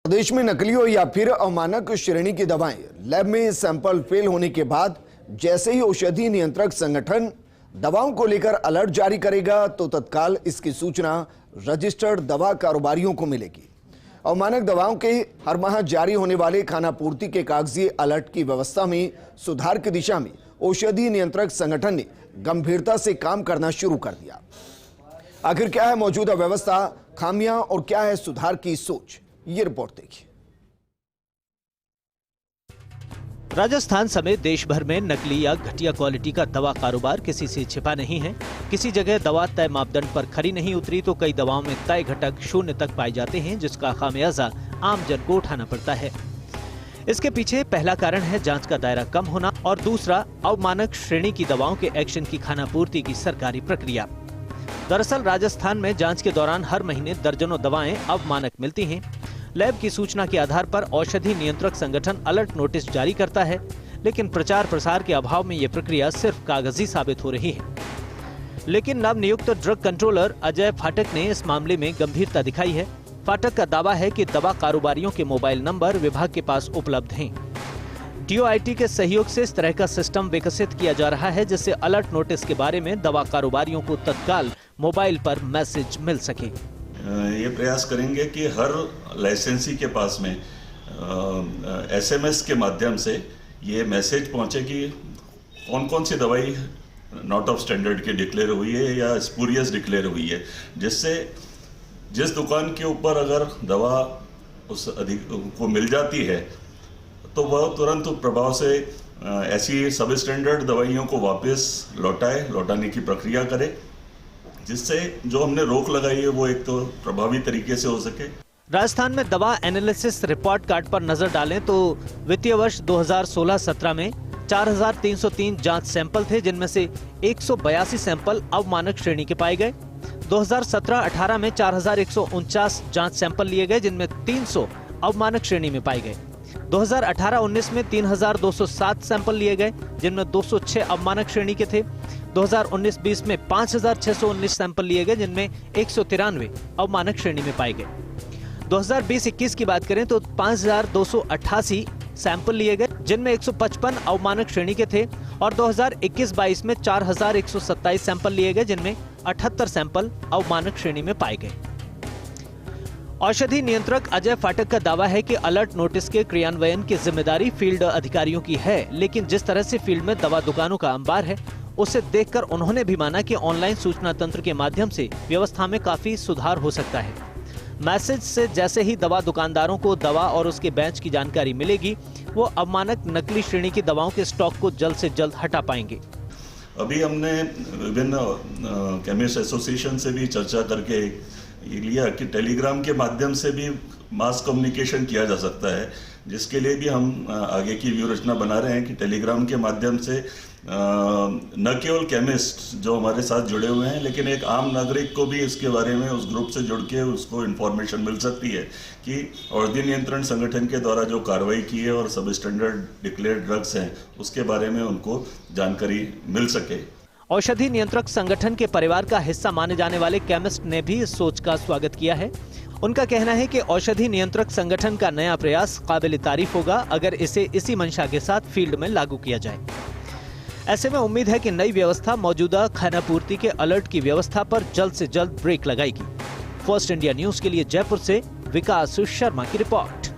प्रदेश में नकली या फिर अमानक श्रेणी की दवाएं लैब में सैंपल फेल होने के बाद जैसे ही औषधि नियंत्रक संगठन दवाओं को लेकर अलर्ट जारी करेगा तो तत्काल इसकी सूचना रजिस्टर्ड दवा कारोबारियों को मिलेगी। अमानक दवाओं के हर माह जारी होने वाले खानापूर्ति के कागजी अलर्ट की व्यवस्था में सुधार की दिशा में औषधि नियंत्रक संगठन ने गंभीरता से काम करना शुरू कर दिया। आखिर क्या है मौजूदा व्यवस्था, खामियां और क्या है सुधार की सोच, ये रिपोर्ट देखिए। राजस्थान समेत देश भर में नकली या घटिया क्वालिटी का दवा कारोबार किसी से छिपा नहीं है। किसी जगह दवा तय मापदंड पर खरी नहीं उतरी तो कई दवाओं में तय घटक शून्य तक पाए जाते हैं, जिसका खामियाजा आम जन को उठाना पड़ता है। इसके पीछे पहला कारण है जांच का दायरा कम होना और दूसरा अवमानक श्रेणी की दवाओं के एक्शन की खानापूर्ति की सरकारी प्रक्रिया। दरअसल राजस्थान में जांच के दौरान हर महीने दर्जनों दवाएं अवमानक मिलती हैं। लैब की सूचना के आधार पर औषधि नियंत्रक संगठन अलर्ट नोटिस जारी करता है, लेकिन प्रचार प्रसार के अभाव में ये प्रक्रिया सिर्फ कागजी साबित हो रही है। लेकिन नवनियुक्त ड्रग कंट्रोलर अजय फाटक ने इस मामले में गंभीरता दिखाई है। फाटक का दावा है कि दवा कारोबारियों के मोबाइल नंबर विभाग के पास उपलब्ध हैं। DOIT के सहयोग से इस तरह का सिस्टम विकसित किया जा रहा है, जिससे अलर्ट नोटिस के बारे में दवा कारोबारियों को तत्काल मोबाइल पर मैसेज मिल सके। ये प्रयास करेंगे कि हर लाइसेंसी के पास में SMS के माध्यम से ये मैसेज पहुंचे कि कौन कौन सी दवाई नॉट ऑफ स्टैंडर्ड की डिक्लेयर हुई है या स्पूरियस डिक्लेयर हुई है, जिससे जिस दुकान के ऊपर अगर दवा उस अधिक को मिल जाती है तो वह तुरंत प्रभाव से ऐसी सब स्टैंडर्ड दवाइयों को वापस लौटाने की प्रक्रिया करे, जिससे जो हमने रोक लगाई है वो एक तो प्रभावी तरीके से हो सके। राजस्थान में दवा एनालिसिस रिपोर्ट कार्ड पर नजर डालें तो वित्तीय वर्ष 2016-17 में 4,303 जांच सैंपल थे, जिनमें से 182 सैंपल अवमानक श्रेणी के पाए गए। 2017-18 में 4,149 जांच सैंपल लिए गए, जिनमें 300 अवमानक श्रेणी में पाए गए। 2018-19 में 3,207 सैंपल लिए गए, जिनमें 206 अवमानक श्रेणी के थे। 2019-20 में 5,619 सैंपल लिए गए, जिनमें 193 अवमानक श्रेणी में पाए गए। 2020-21 की बात करें तो 5,288 सैंपल लिए गए, जिनमें 155 अवमानक श्रेणी के थे और 2021-22 में 4,127 सैंपल लिए गए, जिनमें 78 सैंपल अवमानक श्रेणी में पाए गए। औषधि नियंत्रक अजय फाटक का दावा है कि अलर्ट नोटिस के क्रियान्वयन की जिम्मेदारी फील्ड अधिकारियों की है, लेकिन जिस तरह से फील्ड में दवा दुकानों का अंबार है उसे देखकर उन्होंने भी माना कि ऑनलाइन सूचना तंत्र के माध्यम से व्यवस्था में काफी सुधार हो सकता है। मैसेज से जैसे ही दवा दुकानदारों को दवा और उसके बैच की जानकारी मिलेगी, वो अवमानक नकली श्रेणी की दवाओं के स्टॉक को जल्द से जल्द हटा पाएंगे। अभी हमने विभिन्न केमिस्ट एसोसिएशन से भी चर्चा करके ये लिया कि टेलीग्राम के माध्यम से भी मास कम्युनिकेशन किया जा सकता है, जिसके लिए भी हम आगे की व्यूह रचना बना रहे हैं कि टेलीग्राम के माध्यम से न केवल केमिस्ट जो हमारे साथ जुड़े हुए हैं, लेकिन एक आम नागरिक को भी इसके बारे में उस ग्रुप से जुड़ के उसको इन्फॉर्मेशन मिल सकती है कि औषधि नियंत्रण संगठन के द्वारा जो कार्रवाई की है और सब स्टैंडर्ड डिक्लेयर्ड ड्रग्स हैं उसके बारे में उनको जानकारी मिल सके। औषधि नियंत्रक संगठन के परिवार का हिस्सा माने जाने वाले केमिस्ट ने भी इस सोच का स्वागत किया है। उनका कहना है कि औषधि नियंत्रक संगठन का नया प्रयास काबिल तारीफ होगा अगर इसे इसी मंशा के साथ फील्ड में लागू किया जाए। ऐसे में उम्मीद है कि नई व्यवस्था मौजूदा खानापूर्ति के अलर्ट की व्यवस्था पर जल्द से जल्द ब्रेक लगाएगी। फर्स्ट इंडिया न्यूज के लिए जयपुर से विकास शर्मा की रिपोर्ट।